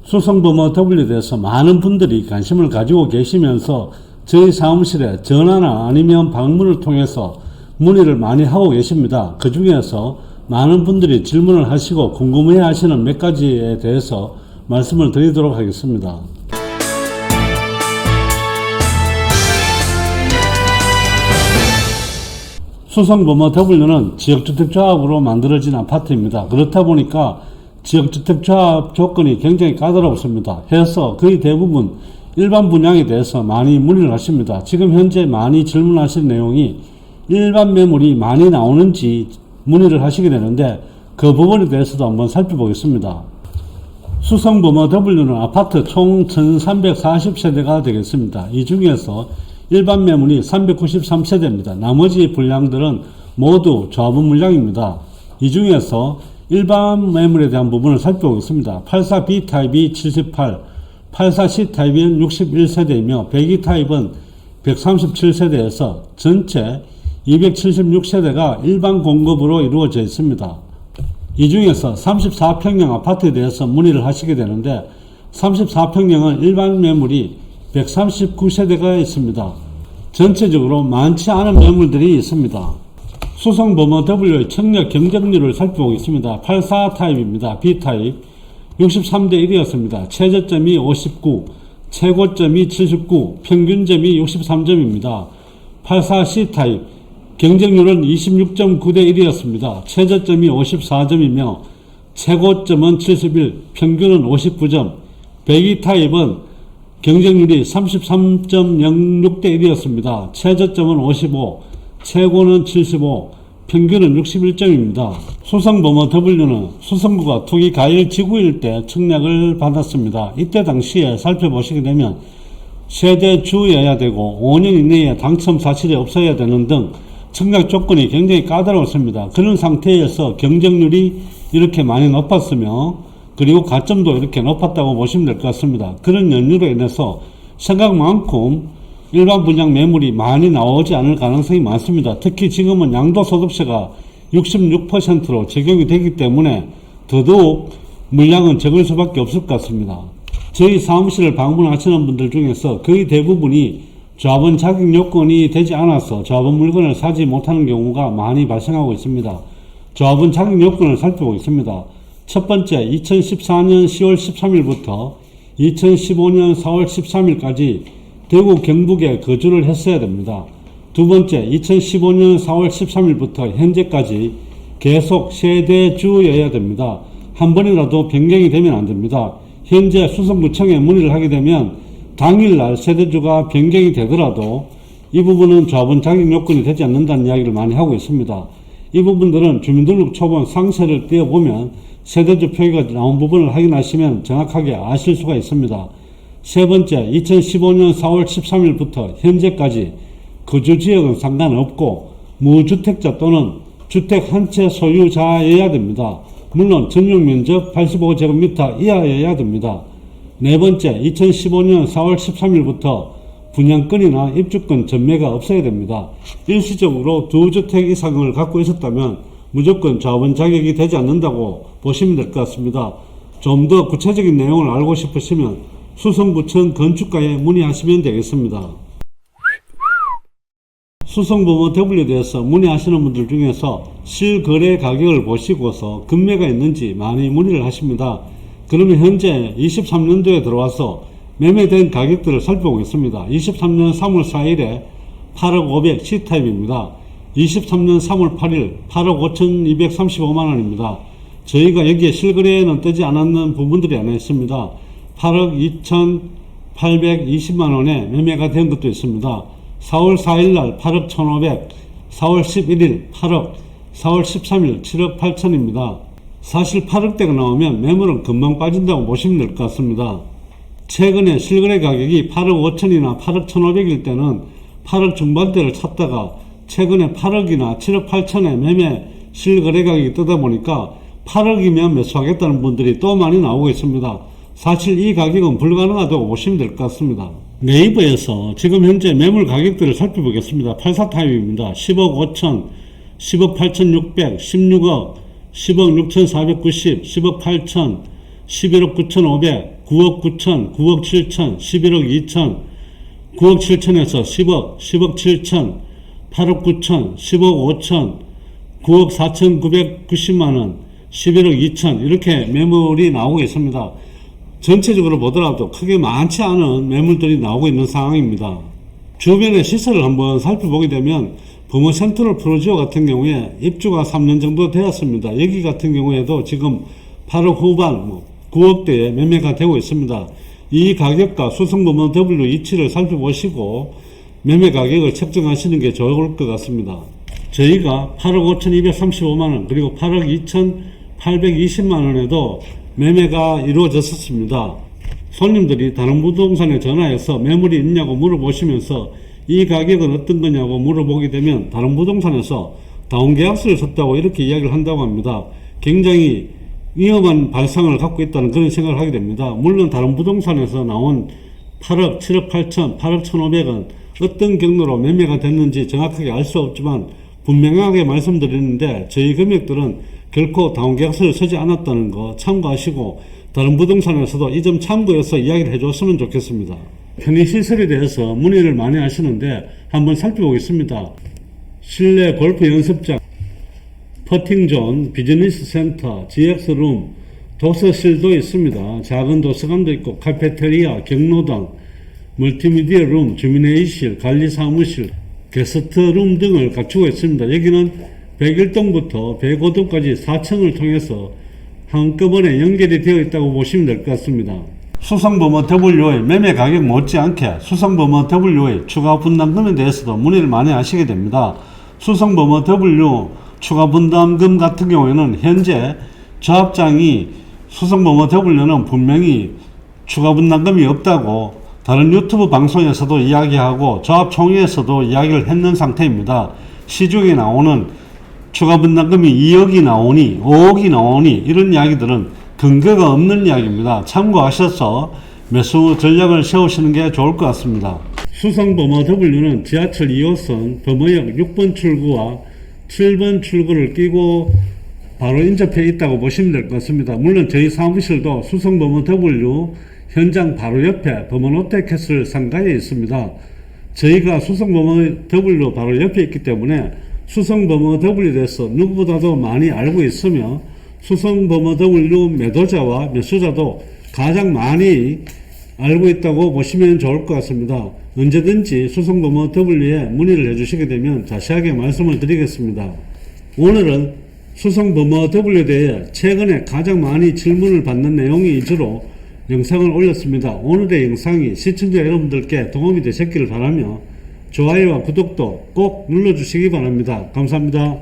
수성범어 W에 대해서 많은 분들이 관심을 가지고 계시면서 저희 사무실에 전화나 아니면 방문을 통해서 문의를 많이 하고 계십니다. 그 중에서 많은 분들이 질문을 하시고 궁금해 하시는 몇 가지에 대해서 말씀을 드리도록 하겠습니다. 수성범어 W는 지역주택조합으로 만들어진 아파트입니다. 그렇다 보니까 지역주택조합 조건이 굉장히 까다롭습니다. 해서 거의 대부분 일반 분양에 대해서 많이 문의를 하십니다. 지금 현재 많이 질문하시는 내용이 일반 매물이 많이 나오는지 문의를 하시게 되는데 그 부분에 대해서도 한번 살펴보겠습니다. 수성범어 W는 아파트 총 1340세대가 되겠습니다. 이 중에서 일반 매물이 393세대입니다. 나머지 분량들은 모두 조합원 물량입니다. 이 중에서 일반 매물에 대한 부분을 살펴보겠습니다. 84B 타입이 78, 84C 타입은 61세대이며 102 타입은 137세대에서 전체 276세대가 일반 공급으로 이루어져 있습니다. 이 중에서 34평형 아파트에 대해서 문의를 하시게 되는데 34평형은 일반 매물이 139세대가 있습니다. 전체적으로 많지 않은 매물들이 있습니다. 수성범어 W의 청약 경쟁률을 살펴보겠습니다. 84 타입입니다. B타입 63대 1이었습니다. 최저점이 59, 최고점이 79, 평균점이 63점입니다. 84C 타입 경쟁률은 26.9대 1이었습니다. 최저점이 54점이며 최고점은 71, 평균은 59점. 102 타입은 경쟁률이 33.06대 1이었습니다. 최저점은 55, 최고는 75, 평균은 61점입니다. 수성범어 W는 수성구가 투기 가일 지구일 때 청약을 받았습니다. 이때 당시에 살펴보시게 되면 세대주여야 되고 5년 이내에 당첨 사실이 없어야 되는 등 청약 조건이 굉장히 까다로웠습니다. 그런 상태에서 경쟁률이 이렇게 많이 높았으며 그리고 가점도 이렇게 높았다고 보시면 될 것 같습니다. 그런 연유로 인해서 생각만큼 일반 분양 매물이 많이 나오지 않을 가능성이 많습니다. 특히 지금은 양도소득세가 66%로 적용이 되기 때문에 더더욱 물량은 적을 수밖에 없을 것 같습니다. 저희 사무실을 방문하시는 분들 중에서 거의 대부분이 조합원 자격 요건이 되지 않아서 조합원 물건을 사지 못하는 경우가 많이 발생하고 있습니다. 조합원 자격 요건을 살펴보겠습니다. 첫 번째, 2014년 10월 13일부터 2015년 4월 13일까지 대구 경북에 거주를 했어야 됩니다. 두 번째, 2015년 4월 13일부터 현재까지 계속 세대주여야 됩니다. 한 번이라도 변경이 되면 안 됩니다. 현재 수성구청에 문의를 하게 되면 당일날 세대주가 변경이 되더라도 이 부분은 조합원 자격 요건이 되지 않는다는 이야기를 많이 하고 있습니다. 이 부분들은 주민등록 초본 상세를 띄워보면 세대주 표기가 나온 부분을 확인하시면 정확하게 아실 수가 있습니다. 세 번째, 2015년 4월 13일부터 현재까지 거주지역은 상관없고 무주택자 또는 주택 한 채 소유자여야 됩니다. 물론 전용면적 85제곱미터 이하여야 됩니다. 네 번째, 2015년 4월 13일부터 분양권이나 입주권 전매가 없어야 됩니다. 일시적으로 두 주택 이상을 갖고 있었다면 무조건 조합원 자격이 되지 않는다고 보시면 될 것 같습니다. 좀 더 구체적인 내용을 알고 싶으시면 수성구청 건축가에 문의하시면 되겠습니다. 수성범어 W에 대해서 문의하시는 분들 중에서 실거래 가격을 보시고서 금매가 있는지 많이 문의를 하십니다. 그러면 현재 23년도에 들어와서 매매된 가격들을 살펴보겠습니다. 23년 3월 4일에 8억 500 C타입입니다. 23년 3월 8일 8억 5235만원입니다. 저희가 여기에 실거래에는 뜨지 않았는 부분들이 하나 있습니다. 8억 2820만원에 매매가 된 것도 있습니다. 4월 4일날 8억 1500, 4월 11일 8억, 4월 13일 7억 8천입니다. 사실 8억대가 나오면 매물은 금방 빠진다고 보시면 될 것 같습니다. 최근에 실거래 가격이 8억 5천이나 8억 1500일 때는 8억 중반대를 찾다가 최근에 8억이나 7억 8천에 매매 실거래 가격이 뜨다 보니까 8억이면 매수하겠다는 분들이 또 많이 나오고 있습니다. 사실 이 가격은 불가능하다고 보시면 될 것 같습니다. 네이버에서 지금 현재 매물 가격들을 살펴보겠습니다. 84 타입입니다. 10억 5천, 10억 8천600, 16억, 10억 6천 490, 10억 8천, 11억 9천 500, 9억 9천, 9억 7천, 11억 2천, 9억 7천에서 10억, 10억 7천, 8억 9천, 10억 5천, 9억 4,990만원, 11억 2천 이렇게 매물이 나오고 있습니다. 전체적으로 보더라도 크게 많지 않은 매물들이 나오고 있는 상황입니다. 주변의 시세를 한번 살펴보게 되면 범어 센트럴 프로지오 같은 경우에 입주가 3년 정도 되었습니다. 여기 같은 경우에도 지금 8억 후반 9억대에 매매가 되고 있습니다. 이 가격과 수성범어 W 위치를 살펴보시고 매매 가격을 책정하시는 게 좋을 것 같습니다. 저희가 8억 5,235만원 그리고 8억 2,820만원에도 매매가 이루어졌었습니다. 손님들이 다른 부동산에 전화해서 매물이 있냐고 물어보시면서 이 가격은 어떤 거냐고 물어보게 되면 다른 부동산에서 다운계약서를 썼다고 이렇게 이야기를 한다고 합니다. 굉장히 위험한 발상을 갖고 있다는 그런 생각을 하게 됩니다. 물론 다른 부동산에서 나온 8억, 7억 8천, 8억 1,500원 어떤 경로로 매매가 됐는지 정확하게 알 수 없지만 분명하게 말씀드리는데 저희 금액들은 결코 다운계약서를 쓰지 않았다는 거 참고하시고 다른 부동산에서도 이 점 참고해서 이야기를 해줬으면 좋겠습니다. 편의시설에 대해서 문의를 많이 하시는데 한번 살펴보겠습니다. 실내 골프 연습장, 퍼팅존, 비즈니스 센터, GX룸, 독서실도 있습니다. 작은 도서관도 있고 카페테리아, 경로당, 멀티미디어 룸, 주민회의실, 관리사무실, 게스트룸 등을 갖추고 있습니다. 여기는 101동부터 105동까지 4층을 통해서 한꺼번에 연결이 되어 있다고 보시면 될 것 같습니다. 수성범어 W의 매매 가격 못지않게 수성범어 W의 추가 분담금에 대해서도 문의를 많이 하시게 됩니다. 수성범어 W 추가 분담금 같은 경우에는 현재 조합장이 수성범어 W는 분명히 추가 분담금이 없다고 다른 유튜브 방송에서도 이야기하고 조합총회에서도 이야기를 했는 상태입니다. 시중에 나오는 추가 분담금이 2억이 나오니 5억이 나오니 이런 이야기들은 근거가 없는 이야기입니다. 참고하셔서 매수 전략을 세우시는 게 좋을 것 같습니다. 수성범어 W는 지하철 2호선 범어역 6번 출구와 7번 출구를 끼고 바로 인접해 있다고 보시면 될 것 같습니다. 물론 저희 사무실도 수성범어 W 현장 바로 옆에 범어노텍캐슬 상가에 있습니다. 저희가 수성범어 W 바로 옆에 있기 때문에 수성범어 W에 대해서 누구보다도 많이 알고 있으며 수성범어 W 매도자와 매수자도 가장 많이 알고 있다고 보시면 좋을 것 같습니다. 언제든지 수성범어 W에 문의를 해주시게 되면 자세하게 말씀을 드리겠습니다. 오늘은 수성범어 W에 대해 최근에 가장 많이 질문을 받는 내용이 위주로 영상을 올렸습니다. 오늘의 영상이 시청자 여러분들께 도움이 되셨기를 바라며 좋아요와 구독도 꼭 눌러주시기 바랍니다. 감사합니다.